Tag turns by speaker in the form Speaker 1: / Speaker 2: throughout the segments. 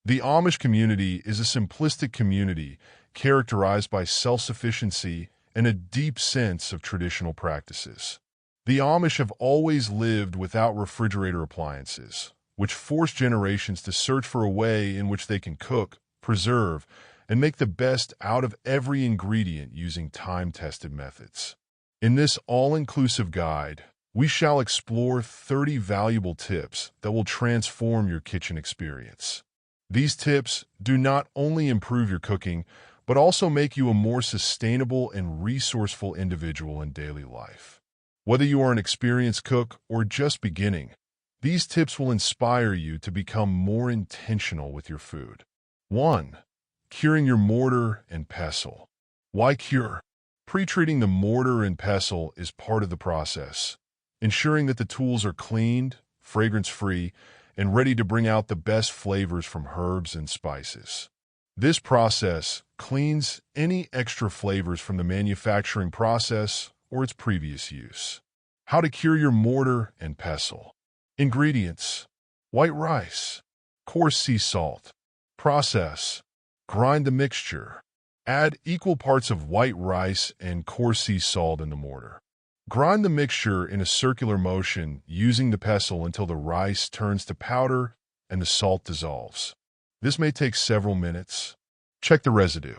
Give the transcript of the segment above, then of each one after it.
Speaker 1: The Amish community is a simplistic community characterized by self-sufficiency and a deep sense of traditional practices. The Amish have always lived without refrigerator appliances, which forced generations to search for a way in which they can cook, preserve, and make the best out of every ingredient using time-tested methods. In this all-inclusive guide, we shall explore 30 valuable tips that will transform your kitchen experience. These tips do not only improve your cooking, but also make you a more sustainable and resourceful individual in daily life. Whether you are an experienced cook or just beginning, these tips will inspire you to become more intentional with your food. 1. Curing your mortar and pestle. Why cure? Pre-treating the mortar and pestle is part of the process, ensuring that the tools are cleaned, fragrance-free, and ready to bring out the best flavors from herbs and spices. This process cleans any extra flavors from the manufacturing process or its previous use. How to cure your mortar and pestle. Ingredients: white rice, coarse sea salt. Process: grind the mixture. Add equal parts of white rice and coarse sea salt in the mortar. Grind the mixture in a circular motion using the pestle until the rice turns to powder and the salt dissolves. This may take several minutes. Check the residue.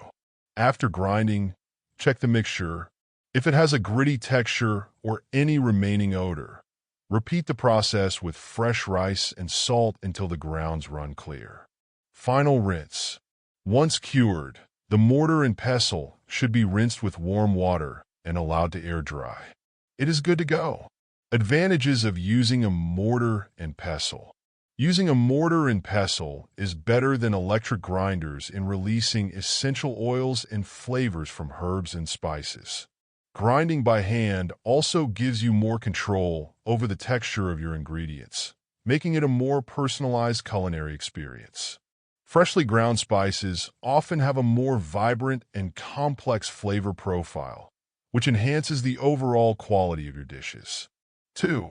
Speaker 1: After grinding, check the mixture. If it has a gritty texture or any remaining odor, repeat the process with fresh rice and salt until the grounds run clear. Final rinse. Once cured, the mortar and pestle should be rinsed with warm water and allowed to air dry. It is good to go. Advantages of using a mortar and pestle. Using a mortar and pestle is better than electric grinders in releasing essential oils and flavors from herbs and spices. Grinding by hand also gives you more control over the texture of your ingredients, making it a more personalized culinary experience. Freshly ground spices often have a more vibrant and complex flavor profile, which enhances the overall quality of your dishes. 2.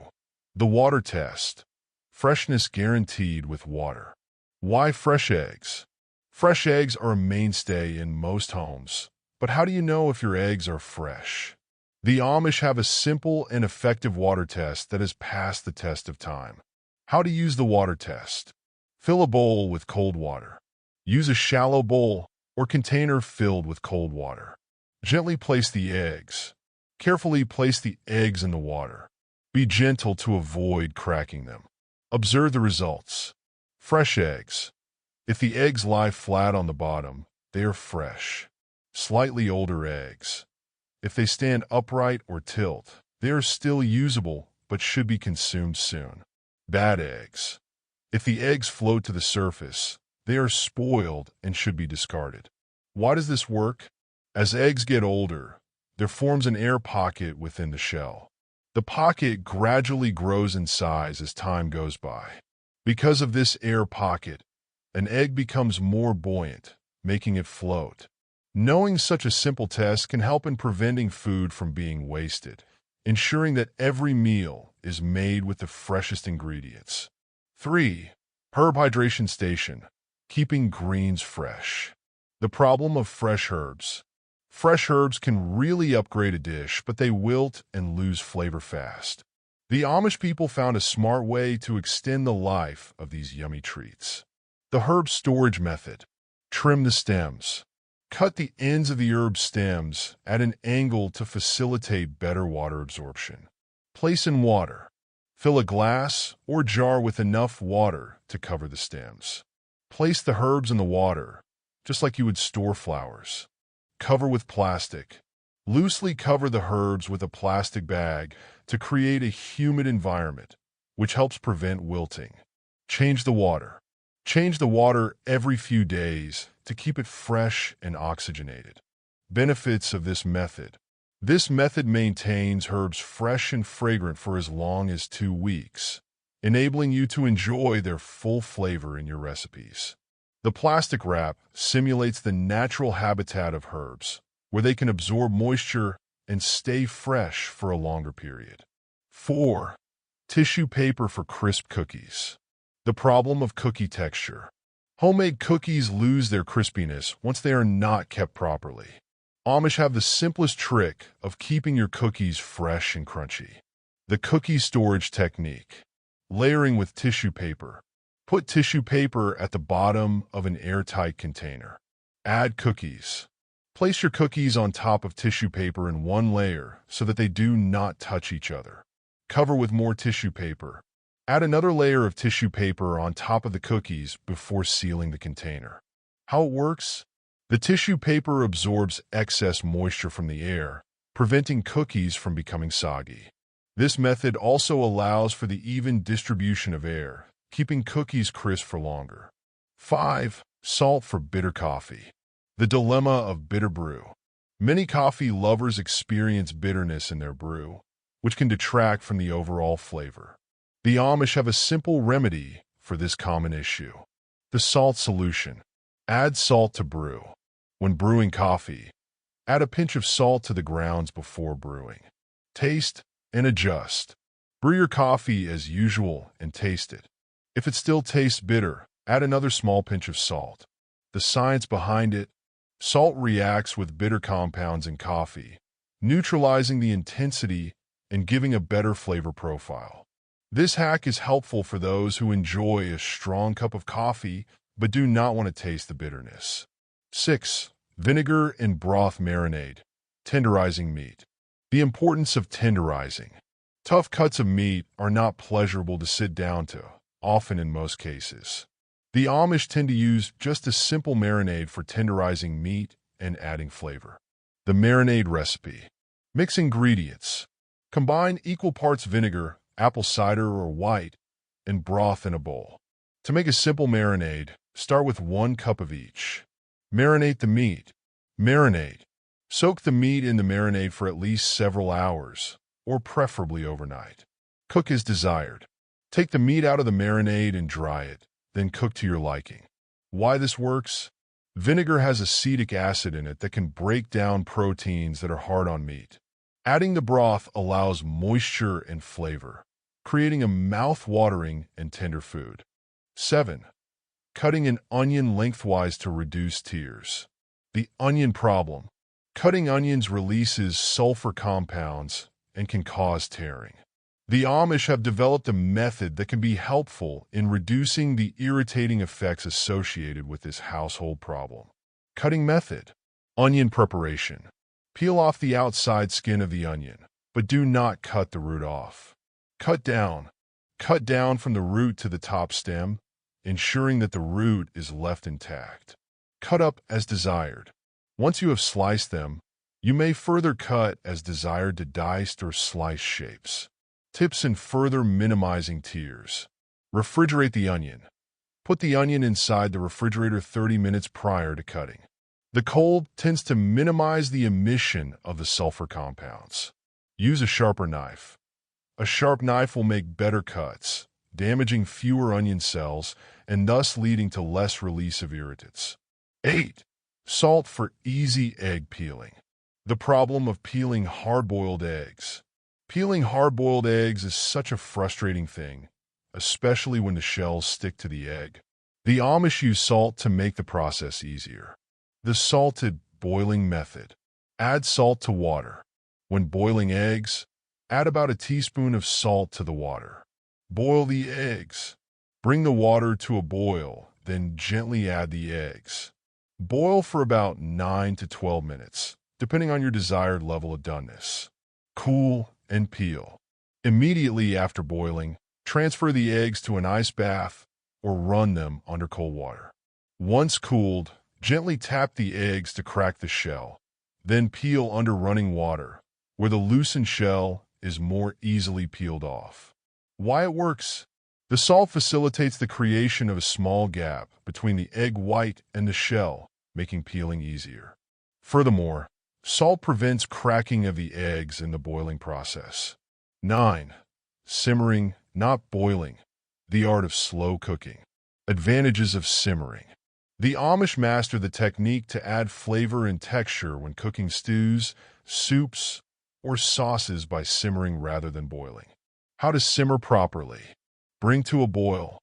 Speaker 1: The water test. Freshness guaranteed with water. Why fresh eggs? Fresh eggs are a mainstay in most homes, but how do you know if your eggs are fresh? The Amish have a simple and effective water test that has passed the test of time. How to use the water test. Fill a bowl with cold water. Use a shallow bowl or container filled with cold water. Gently place the eggs. Carefully place the eggs in the water. Be gentle to avoid cracking them. Observe the results. Fresh eggs. If the eggs lie flat on the bottom, they are fresh. Slightly older eggs. If they stand upright or tilt, they are still usable but should be consumed soon. Bad eggs. If the eggs float to the surface, they are spoiled and should be discarded. Why does this work? As eggs get older, there forms an air pocket within the shell. The pocket gradually grows in size as time goes by. Because of this air pocket, an egg becomes more buoyant, making it float. Knowing such a simple test can help in preventing food from being wasted, ensuring that every meal is made with the freshest ingredients. 3. Herb hydration station. Keeping greens fresh. The problem of fresh herbs. Fresh herbs can really upgrade a dish, but they wilt and lose flavor fast. The Amish people found a smart way to extend the life of these yummy treats. The herb storage method. Trim the stems. Cut the ends of the herb stems at an angle to facilitate better water absorption. Place in water. Fill a glass or jar with enough water to cover the stems. Place the herbs in the water, just like you would store flowers. Cover with plastic. Loosely cover the herbs with a plastic bag to create a humid environment, which helps prevent wilting. Change the water. Change the water every few days to keep it fresh and oxygenated. Benefits of this method. This method maintains herbs fresh and fragrant for as long as 2 weeks, enabling you to enjoy their full flavor in your recipes. The plastic wrap simulates the natural habitat of herbs, where they can absorb moisture and stay fresh for a longer period. 4. Tissue paper for crisp cookies. The problem of cookie texture. Homemade cookies lose their crispiness once they are not kept properly. Amish have the simplest trick of keeping your cookies fresh and crunchy. The cookie storage technique. Layering with tissue paper. Put tissue paper at the bottom of an airtight container. Add cookies. Place your cookies on top of tissue paper in one layer so that they do not touch each other. Cover with more tissue paper. Add another layer of tissue paper on top of the cookies before sealing the container. How it works? The tissue paper absorbs excess moisture from the air, preventing cookies from becoming soggy. This method also allows for the even distribution of air, keeping cookies crisp for longer. 5. Salt for bitter coffee. The dilemma of bitter brew. Many coffee lovers experience bitterness in their brew, which can detract from the overall flavor. The Amish have a simple remedy for this common issue. The salt solution. Add salt to brew. When brewing coffee, add a pinch of salt to the grounds before brewing. Taste and adjust. Brew your coffee as usual and taste it. If it still tastes bitter, add another small pinch of salt. The science behind it: salt reacts with bitter compounds in coffee, neutralizing the intensity and giving a better flavor profile. This hack is helpful for those who enjoy a strong cup of coffee but do not want to taste the bitterness. 6. Vinegar and broth marinade. Tenderizing meat. The importance of tenderizing. Tough cuts of meat are not pleasurable to sit down to, often in most cases. The Amish tend to use just a simple marinade for tenderizing meat and adding flavor. The marinade recipe. Mix ingredients. Combine equal parts vinegar, apple cider or white, and broth in a bowl. To make a simple marinade, start with 1 cup of each. Marinate the meat. Marinade. Soak the meat in the marinade for at least several hours, or preferably overnight. Cook as desired. Take the meat out of the marinade and dry it, then cook to your liking. Why this works? Vinegar has acetic acid in it that can break down proteins that are hard on meat. Adding the broth allows moisture and flavor, creating a mouth-watering and tender food. 7. Cutting an onion lengthwise to reduce tears. The onion problem. Cutting onions releases sulfur compounds and can cause tearing. The Amish have developed a method that can be helpful in reducing the irritating effects associated with this household problem. Cutting method. Onion preparation. Peel off the outside skin of the onion, but do not cut the root off. Cut down. Cut down from the root to the top stem, ensuring that the root is left intact. Cut up as desired. Once you have sliced them, you may further cut as desired to diced or sliced shapes. Tips in further minimizing tears. Refrigerate the onion. Put the onion inside the refrigerator 30 minutes prior to cutting. The cold tends to minimize the emission of the sulfur compounds. Use a sharper knife. A sharp knife will make better cuts, damaging fewer onion cells and thus leading to less release of irritants. 8. Salt for easy egg peeling. The problem of peeling hard-boiled eggs. Peeling hard-boiled eggs is such a frustrating thing, especially when the shells stick to the egg. The Amish use salt to make the process easier. The salted boiling method. Add salt to water. When boiling eggs, add about a teaspoon of salt to the water. Boil the eggs. Bring the water to a boil, then gently add the eggs. Boil for about 9 to 12 minutes, depending on your desired level of doneness. Cool and peel. Immediately after boiling, transfer the eggs to an ice bath or run them under cold water. Once cooled, gently tap the eggs to crack the shell, then peel under running water, where the loosened shell is more easily peeled off. Why it works? The salt facilitates the creation of a small gap between the egg white and the shell, making peeling easier. Furthermore, salt prevents cracking of the eggs in the boiling process. 9. Simmering, not boiling. The art of slow cooking. Advantages of simmering. The Amish master the technique to add flavor and texture when cooking stews, soups, or sauces by simmering rather than boiling. How to simmer properly. Bring to a boil.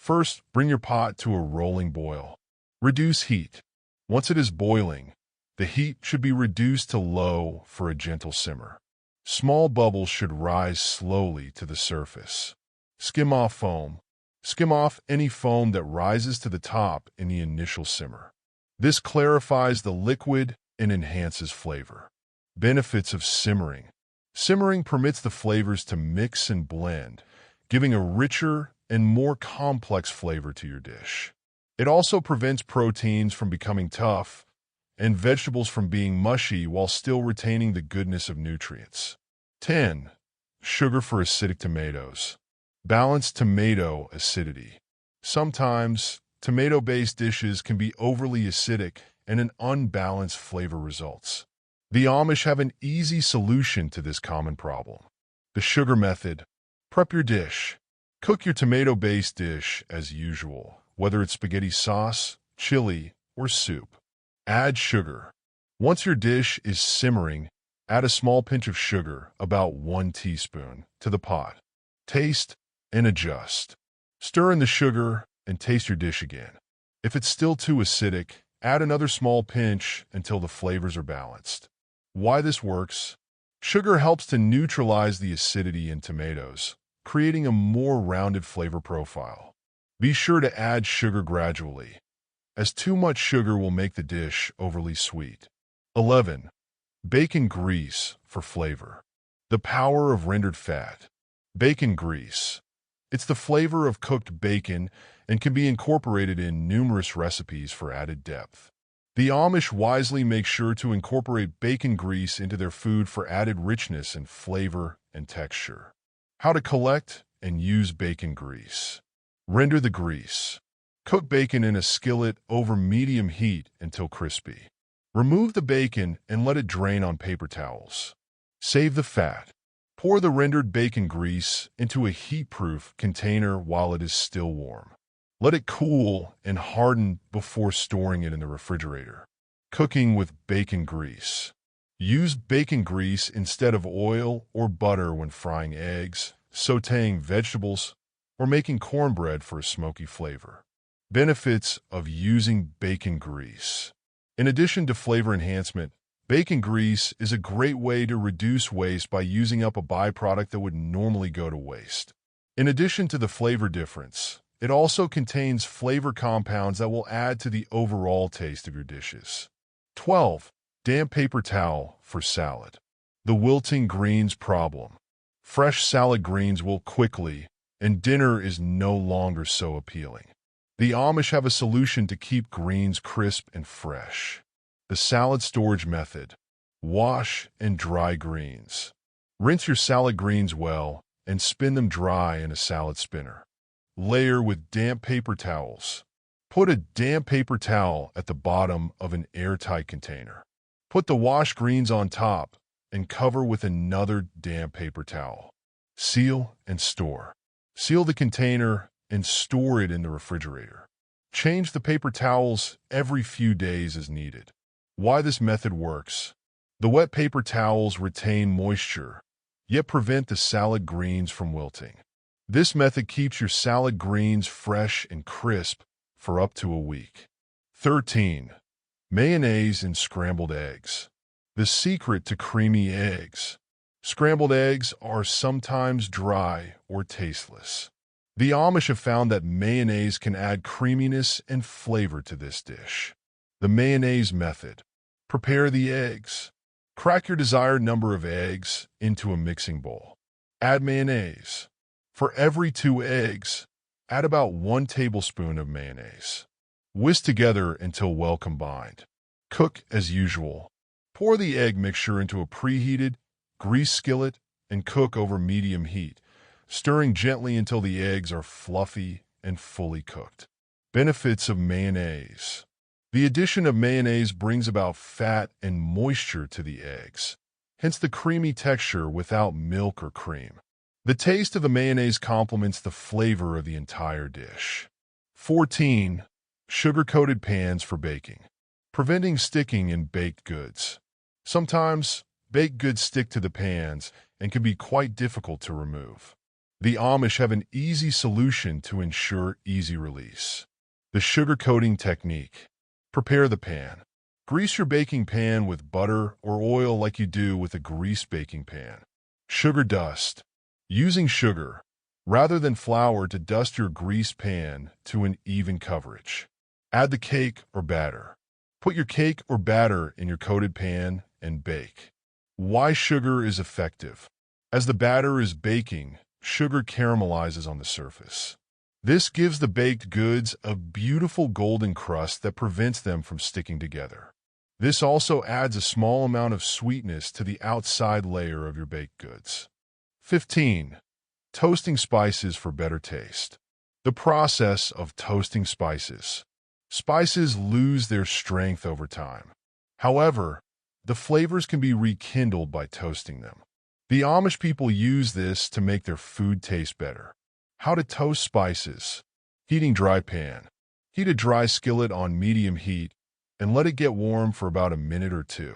Speaker 1: First, bring your pot to a rolling boil. Reduce heat. Once it is boiling, the heat should be reduced to low for a gentle simmer. Small bubbles should rise slowly to the surface. Skim off foam. Skim off any foam that rises to the top in the initial simmer. This clarifies the liquid and enhances flavor. Benefits of simmering. Simmering permits the flavors to mix and blend, giving a richer and more complex flavor to your dish. It also prevents proteins from becoming tough and vegetables from being mushy while still retaining the goodness of nutrients. 10. Sugar for acidic tomatoes. Balance tomato acidity. Sometimes, tomato-based dishes can be overly acidic and an unbalanced flavor results. The Amish have an easy solution to this common problem. The sugar method. Prep your dish. Cook your tomato-based dish as usual, whether it's spaghetti sauce, chili, or soup. Add sugar. Once your dish is simmering, add a small pinch of sugar, about 1 teaspoon, to the pot. Taste and adjust. Stir in the sugar and taste your dish again. If it's still too acidic, add another small pinch until the flavors are balanced. Why this works? Sugar helps to neutralize the acidity in tomatoes, creating a more rounded flavor profile. Be sure to add sugar gradually, as too much sugar will make the dish overly sweet. 11. Bacon grease for flavor. The power of rendered fat. Bacon grease. It's the flavor of cooked bacon and can be incorporated in numerous recipes for added depth. The Amish wisely make sure to incorporate bacon grease into their food for added richness in flavor and texture. How to collect and use bacon grease. Render the grease. Cook bacon in a skillet over medium heat until crispy. Remove the bacon and let it drain on paper towels. Save the fat. Pour the rendered bacon grease into a heat-proof container while it is still warm. Let it cool and harden before storing it in the refrigerator. Cooking with bacon grease. Use bacon grease instead of oil or butter when frying eggs, sautéing vegetables, or making cornbread for a smoky flavor. Benefits of using bacon grease. In addition to flavor enhancement, bacon grease is a great way to reduce waste by using up a byproduct that would normally go to waste. In addition to the flavor difference, it also contains flavor compounds that will add to the overall taste of your dishes. 12. Damp paper towel for salad. The wilting greens problem. Fresh salad greens will quickly, and dinner is no longer so appealing. The Amish have a solution to keep greens crisp and fresh. The salad storage method. Wash and dry greens. Rinse your salad greens well and spin them dry in a salad spinner. Layer with damp paper towels. Put a damp paper towel at the bottom of an airtight container. Put the washed greens on top and cover with another damp paper towel. Seal and store. Seal the container and store it in the refrigerator. Change the paper towels every few days as needed. Why this method works. The wet paper towels retain moisture, yet prevent the salad greens from wilting. This method keeps your salad greens fresh and crisp for up to a week. 13. Mayonnaise and scrambled eggs. The secret to creamy eggs. Scrambled eggs are sometimes dry or tasteless. The Amish have found that mayonnaise can add creaminess and flavor to this dish. The mayonnaise method. Prepare the eggs. Crack your desired number of eggs into a mixing bowl. Add mayonnaise. For every 2 eggs, add about 1 tablespoon of mayonnaise. Whisk together until well combined. Cook as usual. Pour the egg mixture into a preheated, greased skillet and cook over medium heat, stirring gently until the eggs are fluffy and fully cooked. Benefits of mayonnaise. The addition of mayonnaise brings about fat and moisture to the eggs, hence the creamy texture without milk or cream. The taste of the mayonnaise complements the flavor of the entire dish. 14. Sugar-coated pans for baking. Preventing sticking in baked goods. Sometimes, baked goods stick to the pans and can be quite difficult to remove. The Amish have an easy solution to ensure easy release. The sugar coating technique. Prepare the pan. Grease your baking pan with butter or oil like you do with a greased baking pan. Sugar dust. Using sugar, rather than flour, to dust your greased pan to an even coverage. Add the cake or batter. Put your cake or batter in your coated pan and bake. Why sugar is effective? As the batter is baking, sugar caramelizes on the surface. This gives the baked goods a beautiful golden crust that prevents them from sticking together. This also adds a small amount of sweetness to the outside layer of your baked goods. 15. Toasting spices for better taste. The process of toasting spices. Spices lose their strength over time. However, the flavors can be rekindled by toasting them. The Amish people use this to make their food taste better. How to toast spices. Heating dry pan. Heat a dry skillet on medium heat and let it get warm for about a minute or two.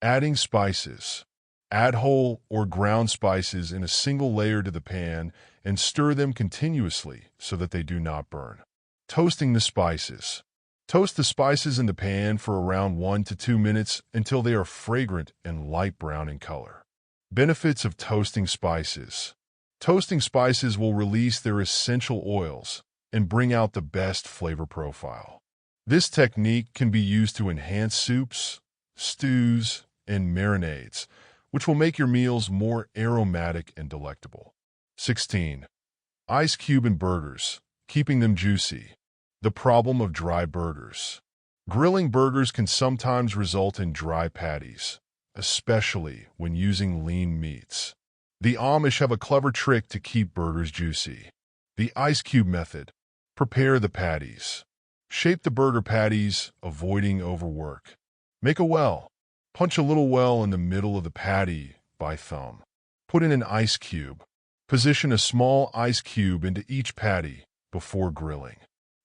Speaker 1: Adding spices. Add whole or ground spices in a single layer to the pan and stir them continuously so that they do not burn. Toasting the spices. Toast the spices in the pan for around 1 to 2 minutes until they are fragrant and light brown in color. Benefits of toasting spices. Toasting spices will release their essential oils and bring out the best flavor profile. This technique can be used to enhance soups, stews, and marinades, which will make your meals more aromatic and delectable. 16. Ice cube in burgers, keeping them juicy. The problem of dry burgers. Grilling burgers can sometimes result in dry patties, especially when using lean meats. The Amish have a clever trick to keep burgers juicy. The ice cube method. Prepare the patties. Shape the burger patties, avoiding overwork. Make a well. Punch a little well in the middle of the patty by thumb. Put in an ice cube. Position a small ice cube into each patty before grilling.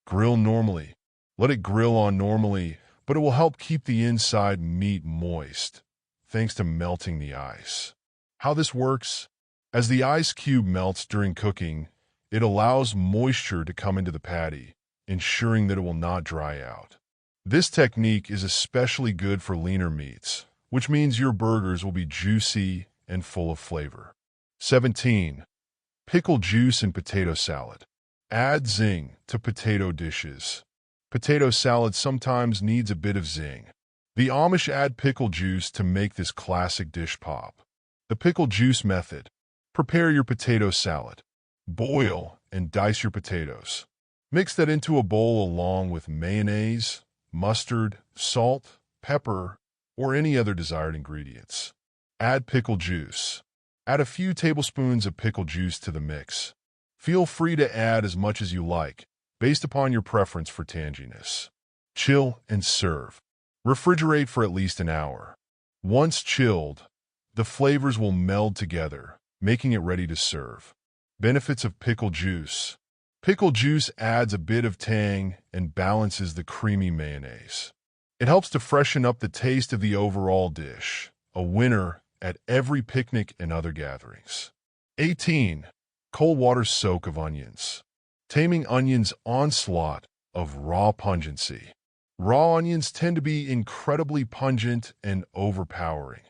Speaker 1: Grill normally. Let it grill on normally, but it will help keep the inside meat moist, thanks to melting the ice. How this works? As the ice cube melts during cooking, it allows moisture to come into the patty, ensuring that it will not dry out. This technique is especially good for leaner meats, which means your burgers will be juicy and full of flavor. 17. Pickle juice in potato salad. Add zing to potato dishes. Potato salad sometimes needs a bit of zing. The Amish add pickle juice to make this classic dish pop. The pickle juice method. Prepare your potato salad. Boil and dice your potatoes. Mix that into a bowl along with mayonnaise, mustard, salt, pepper, or any other desired ingredients. Add pickle juice. Add a few tablespoons of pickle juice to the mix. Feel free to add as much as you like, based upon your preference for tanginess. Chill and serve. Refrigerate for at least an hour. Once chilled, the flavors will meld together, making it ready to serve. Benefits of pickle juice. Pickle juice adds a bit of tang and balances the creamy mayonnaise. It helps to freshen up the taste of the overall dish, a winner at every picnic and other gatherings. 18. Cold water soak of onions. Taming onions' onslaught of raw pungency. Raw onions tend to be incredibly pungent and overpowering,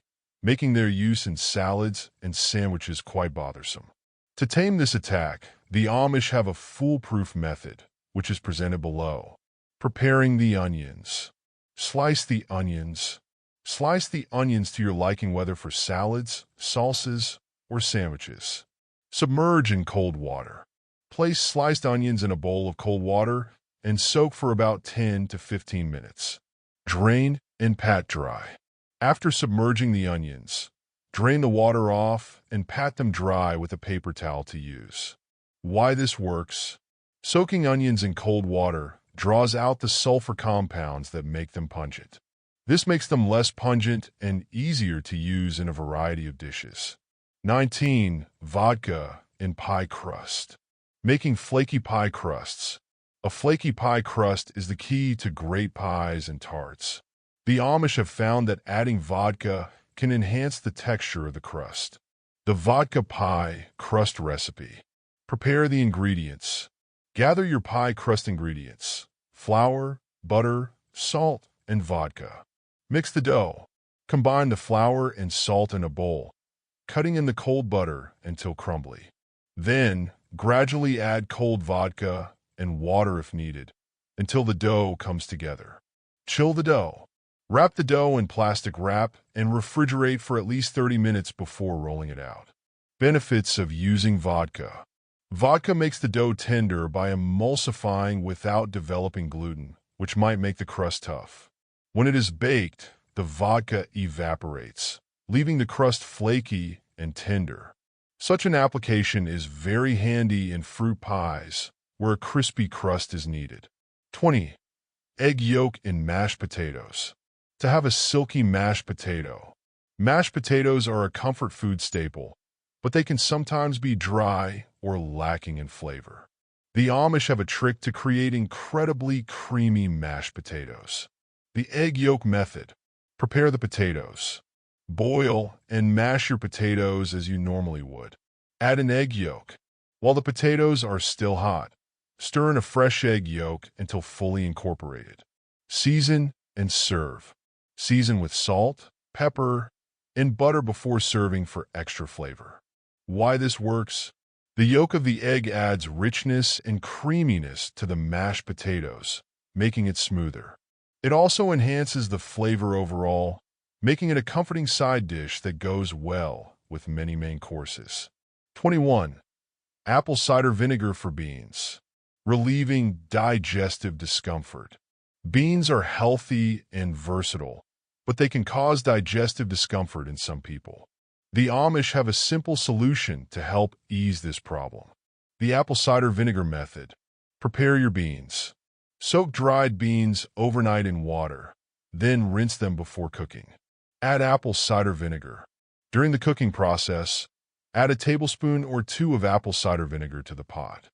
Speaker 1: making their use in salads and sandwiches quite bothersome. To tame this attack, the Amish have a foolproof method, which is presented below. Preparing the onions. Slice the onions. Slice the onions to your liking, whether for salads, salsas, or sandwiches. Submerge in cold water. Place sliced onions in a bowl of cold water and soak for about 10 to 15 minutes. Drain and pat dry. After submerging the onions, drain the water off and pat them dry with a paper towel to use. Why this works? Soaking onions in cold water draws out the sulfur compounds that make them pungent. This makes them less pungent and easier to use in a variety of dishes. 19. Vodka in pie crust. Making flaky pie crusts. A flaky pie crust is the key to great pies and tarts. The Amish have found that adding vodka can enhance the texture of the crust. The vodka pie crust recipe. Prepare the ingredients. Gather your pie crust ingredients: flour, butter, salt, and vodka. Mix the dough. Combine the flour and salt in a bowl, cutting in the cold butter until crumbly. Then, gradually add cold vodka and water if needed, until the dough comes together. Chill the dough. Wrap the dough in plastic wrap and refrigerate for at least 30 minutes before rolling it out. Benefits of using vodka. Vodka makes the dough tender by emulsifying without developing gluten, which might make the crust tough. When it is baked, the vodka evaporates, leaving the crust flaky and tender. Such an application is very handy in fruit pies, where a crispy crust is needed. 20. Egg yolk in mashed potatoes. To have a silky mashed potato. Mashed potatoes are a comfort food staple, but they can sometimes be dry or lacking in flavor. The Amish have a trick to create incredibly creamy mashed potatoes. The egg yolk method. Prepare the potatoes. Boil and mash your potatoes as you normally would. Add an egg yolk. While the potatoes are still hot, stir in a fresh egg yolk until fully incorporated. Season and serve. Season with salt, pepper, and butter before serving for extra flavor. Why this works? The yolk of the egg adds richness and creaminess to the mashed potatoes, making it smoother. It also enhances the flavor overall, making it a comforting side dish that goes well with many main courses. 21. Apple cider vinegar for beans. Relieving digestive discomfort. Beans are healthy and versatile, but they can cause digestive discomfort in some people. The Amish have a simple solution to help ease this problem. The apple cider vinegar method. Prepare your beans. Soak dried beans overnight in water, then rinse them before cooking. Add apple cider vinegar. During the cooking process, add a tablespoon or two of apple cider vinegar to the pot.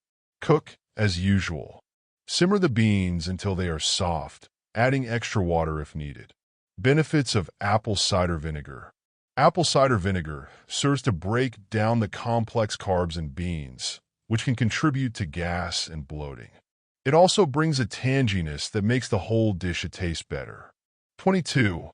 Speaker 1: Cook as usual. Simmer the beans until they are soft, adding extra water if needed. Benefits of apple cider vinegar. Apple cider vinegar serves to break down the complex carbs in beans, which can contribute to gas and bloating. It also brings a tanginess that makes the whole dish taste better. 22.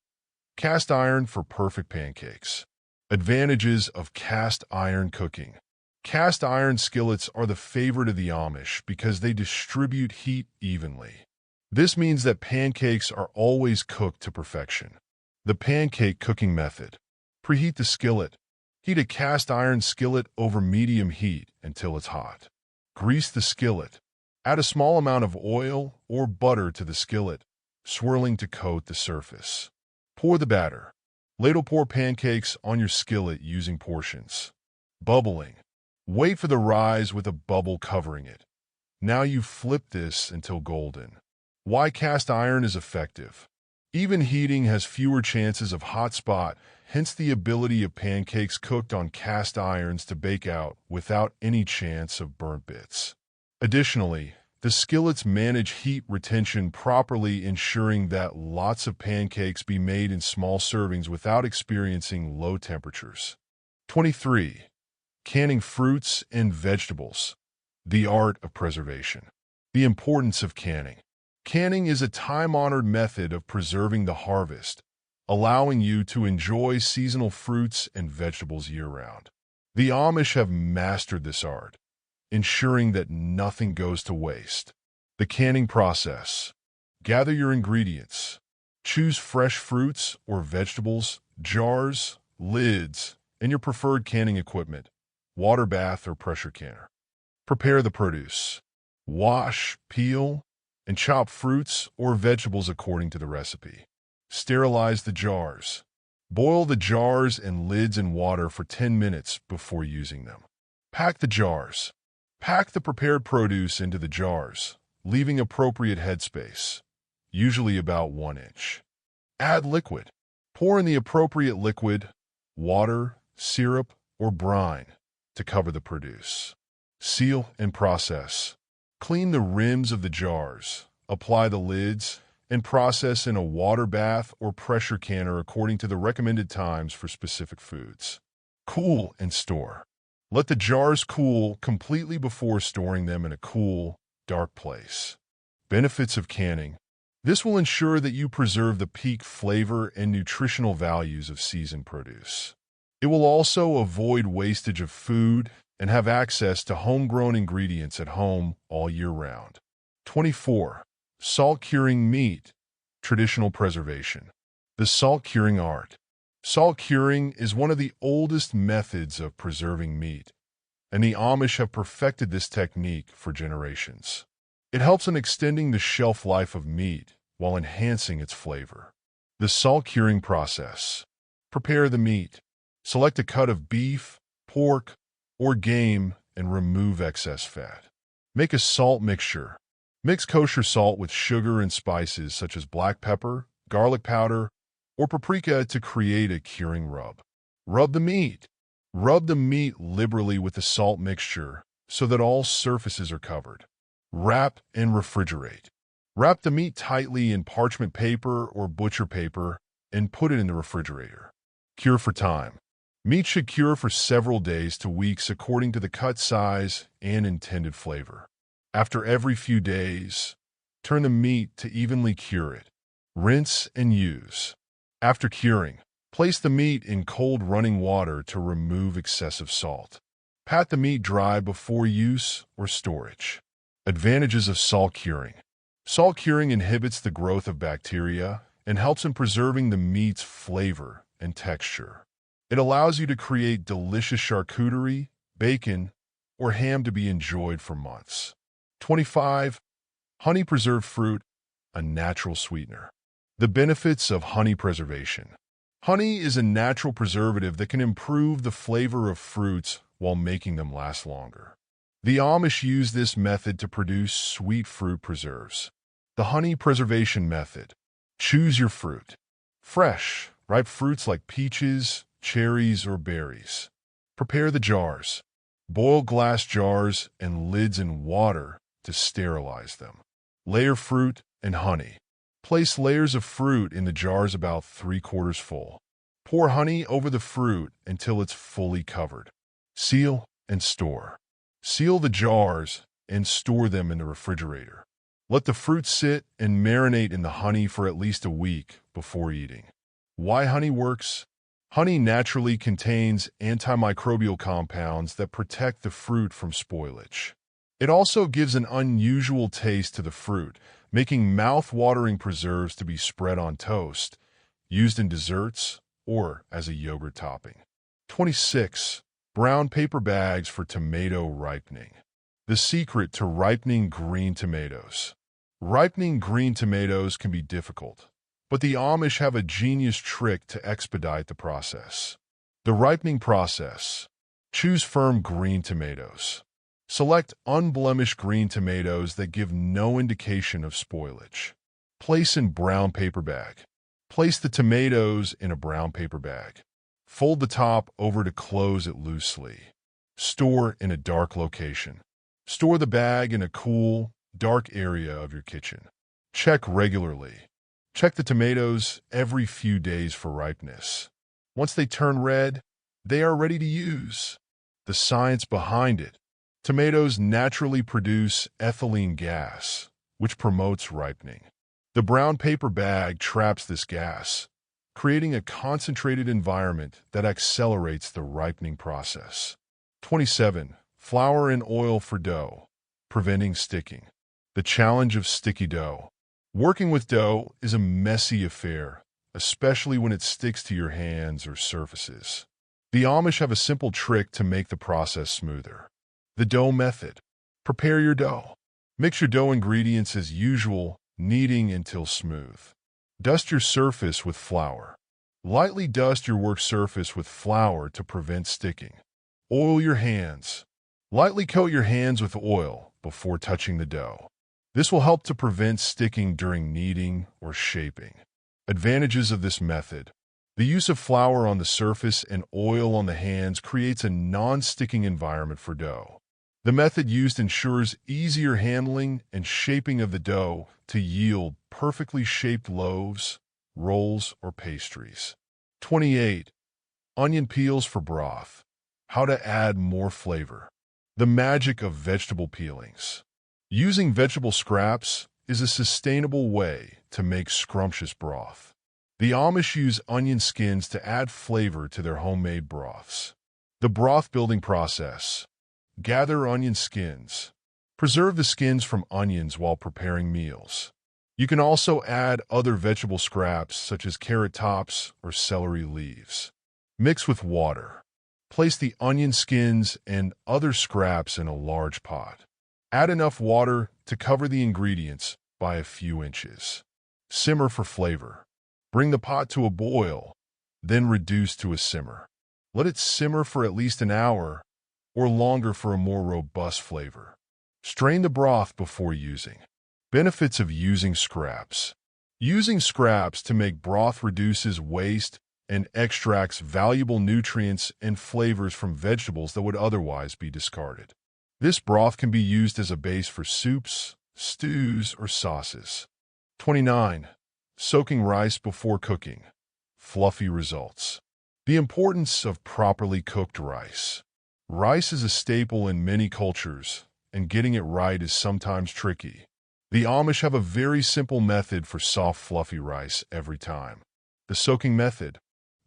Speaker 1: Cast iron for perfect pancakes. Advantages of cast iron cooking. Cast iron skillets are the favorite of the Amish because they distribute heat evenly. This means that pancakes are always cooked to perfection. The pancake cooking method. Preheat the skillet. Heat a cast iron skillet over medium heat until it's hot. Grease the skillet. Add a small amount of oil or butter to the skillet, swirling to coat the surface. Pour the batter. Ladle pour pancakes on your skillet using portions. Bubbling. Wait for the rise with a bubble covering it. Now you flip this until golden. Why cast iron is effective. Even heating has fewer chances of hot spot, hence the ability of pancakes cooked on cast irons to bake out without any chance of burnt bits. Additionally, the skillets manage heat retention properly, ensuring that lots of pancakes be made in small servings without experiencing low temperatures. 23. Canning fruits and vegetables. The art of preservation. The importance of canning. Canning is a time-honored method of preserving the harvest, allowing you to enjoy seasonal fruits and vegetables year-round. The Amish have mastered this art, ensuring that nothing goes to waste. The canning process. Gather your ingredients. Choose fresh fruits or vegetables, jars, lids, and your preferred canning equipment, water bath or pressure canner. Prepare the produce. Wash, peel, and chop fruits or vegetables according to the recipe. Sterilize the jars. Boil the jars and lids in water for 10 minutes before using them. Pack the jars. Pack the prepared produce into the jars, leaving appropriate headspace, usually about 1 inch. Add liquid. Pour in the appropriate liquid, water, syrup, or brine, to cover the produce. Seal and process. Clean the rims of the jars, apply the lids, and process in a water bath or pressure canner according to the recommended times for specific foods. Cool and store. Let the jars cool completely before storing them in a cool, dark place. Benefits of canning. This will ensure that you preserve the peak flavor and nutritional values of seasoned produce. It will also avoid wastage of food and have access to homegrown ingredients at home all year round. 24. Salt curing meat. Traditional preservation. The salt curing art. Salt curing is one of the oldest methods of preserving meat, and the Amish have perfected this technique for generations. It helps in extending the shelf life of meat while enhancing its flavor. The salt curing process. Prepare the meat. Select a cut of beef, pork, or game and remove excess fat. Make a salt mixture. Mix kosher salt with sugar and spices such as black pepper, garlic powder, or paprika to create a curing rub. Rub the meat. Rub the meat liberally with the salt mixture so that all surfaces are covered. Wrap and refrigerate. Wrap the meat tightly in parchment paper or butcher paper and put it in the refrigerator. Cure for time. Meat should cure for several days to weeks according to the cut size and intended flavor. After every few days, turn the meat to evenly cure it. Rinse and use. After curing, place the meat in cold running water to remove excessive salt. Pat the meat dry before use or storage. Advantages of salt curing. Salt curing inhibits the growth of bacteria and helps in preserving the meat's flavor and texture. It allows you to create delicious charcuterie, bacon, or ham to be enjoyed for months. 25. Honey preserved fruit, a natural sweetener. The benefits of honey preservation. Honey is a natural preservative that can improve the flavor of fruits while making them last longer. The Amish use this method to produce sweet fruit preserves. The honey preservation method. Choose your fruit. Fresh, ripe fruits like peaches, cherries, or berries. Prepare the jars. Boil glass jars and lids in water to sterilize them. Layer fruit and honey. Place layers of fruit in the jars about 3/4 full. Pour honey over the fruit until it's fully covered. Seal and store. Seal the jars and store them in the refrigerator. Let the fruit sit and marinate in the honey for at least a week before eating. Why honey works? Honey naturally contains antimicrobial compounds that protect the fruit from spoilage. It also gives an unusual taste to the fruit, making mouth-watering preserves to be spread on toast, used in desserts, or as a yogurt topping. 26. Brown paper bags for tomato ripening. The secret to ripening green tomatoes. Ripening green tomatoes can be difficult, but the Amish have a genius trick to expedite the process. The ripening process. Choose firm green tomatoes. Select unblemished green tomatoes that give no indication of spoilage. Place in brown paper bag. Place the tomatoes in a brown paper bag. Fold the top over to close it loosely. Store in a dark location. Store the bag in a cool, dark area of your kitchen. Check regularly. Check the tomatoes every few days for ripeness. Once they turn red, they are ready to use. The science behind it. Tomatoes naturally produce ethylene gas, which promotes ripening. The brown paper bag traps this gas, creating a concentrated environment that accelerates the ripening process. 27. Flour and oil for dough, preventing sticking. The challenge of sticky dough. Working with dough is a messy affair, especially when it sticks to your hands or surfaces. The Amish have a simple trick to make the process smoother. The dough method. Prepare your dough. Mix your dough ingredients as usual, kneading until smooth. Dust your surface with flour. Lightly dust your work surface with flour to prevent sticking. Oil your hands. Lightly coat your hands with oil before touching the dough. This will help to prevent sticking during kneading or shaping. Advantages of this method. The use of flour on the surface and oil on the hands creates a non-sticking environment for dough. The method used ensures easier handling and shaping of the dough to yield perfectly shaped loaves, rolls, or pastries. 28. Onion peels for broth. How to add more flavor. The magic of vegetable peelings. Using vegetable scraps is a sustainable way to make scrumptious broth. The Amish use onion skins to add flavor to their homemade broths. The broth building process. Gather onion skins. Preserve the skins from onions while preparing meals. You can also add other vegetable scraps such as carrot tops or celery leaves. Mix with water. Place the onion skins and other scraps in a large pot. Add enough water to cover the ingredients by a few inches. Simmer for flavor. Bring the pot to a boil, then reduce to a simmer. Let it simmer for at least an hour or longer for a more robust flavor. Strain the broth before using. Benefits of using scraps. Using scraps to make broth reduces waste and extracts valuable nutrients and flavors from vegetables that would otherwise be discarded. This broth can be used as a base for soups, stews, or sauces. 29. Soaking rice before cooking. Fluffy results. The importance of properly cooked rice. Rice is a staple in many cultures, and getting it right is sometimes tricky. The Amish have a very simple method for soft, fluffy rice every time. The soaking method.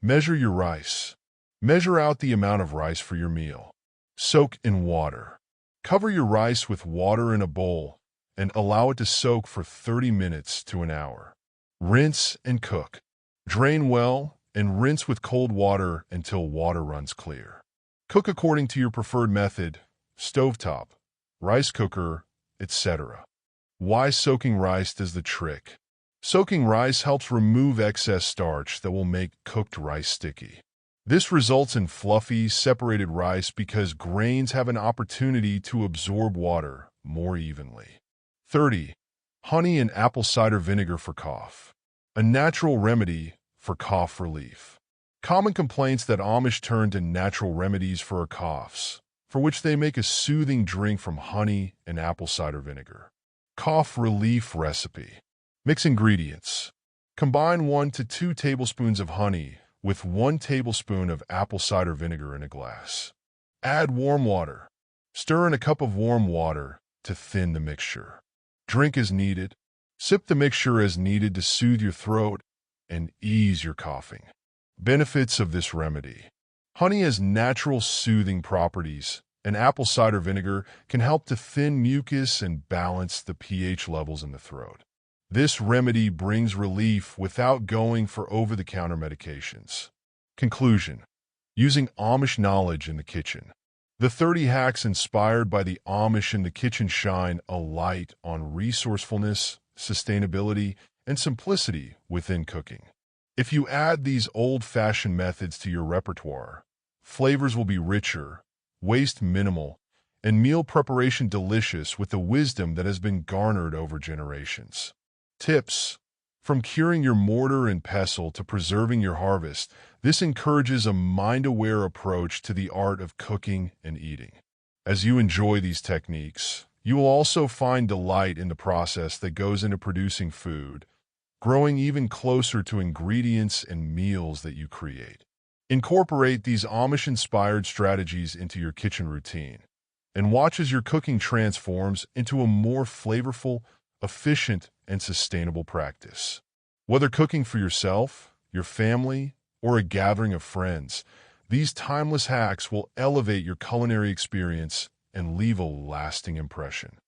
Speaker 1: Measure your rice. Measure out the amount of rice for your meal. Soak in water. Cover your rice with water in a bowl and allow it to soak for 30 minutes to an hour. Rinse and cook. Drain well and rinse with cold water until water runs clear. Cook according to your preferred method, stovetop, rice cooker, etc. Why soaking rice does the trick? Soaking rice helps remove excess starch that will make cooked rice sticky. This results in fluffy, separated rice because grains have an opportunity to absorb water more evenly. 30. Honey and apple cider vinegar for cough. A natural remedy for cough relief. Common complaints that Amish turn to natural remedies for coughs, for which they make a soothing drink from honey and apple cider vinegar. Cough relief recipe. Mix ingredients. Combine 1 to 2 tablespoons of honey with 1 tablespoon of apple cider vinegar in a glass. Add warm water. Stir in a cup of warm water to thin the mixture. Drink as needed. Sip the mixture as needed to soothe your throat and ease your coughing. Benefits of this remedy. Honey has natural soothing properties, and apple cider vinegar can help to thin mucus and balance the pH levels in the throat. This remedy brings relief without going for over-the-counter medications. Conclusion. Using Amish knowledge in the kitchen. The 30 hacks inspired by the Amish in the kitchen shine a light on resourcefulness, sustainability, and simplicity within cooking. If you add these old-fashioned methods to your repertoire, flavors will be richer, waste minimal, and meal preparation delicious with the wisdom that has been garnered over generations. Tips. From curing your mortar and pestle to preserving your harvest, this encourages a mind-aware approach to the art of cooking and eating. As you enjoy these techniques, you will also find delight in the process that goes into producing food, growing even closer to ingredients and meals that you create. Incorporate these Amish-inspired strategies into your kitchen routine, and watch as your cooking transforms into a more flavorful, efficient, and sustainable practice. Whether cooking for yourself, your family, or a gathering of friends, these timeless hacks will elevate your culinary experience and leave a lasting impression.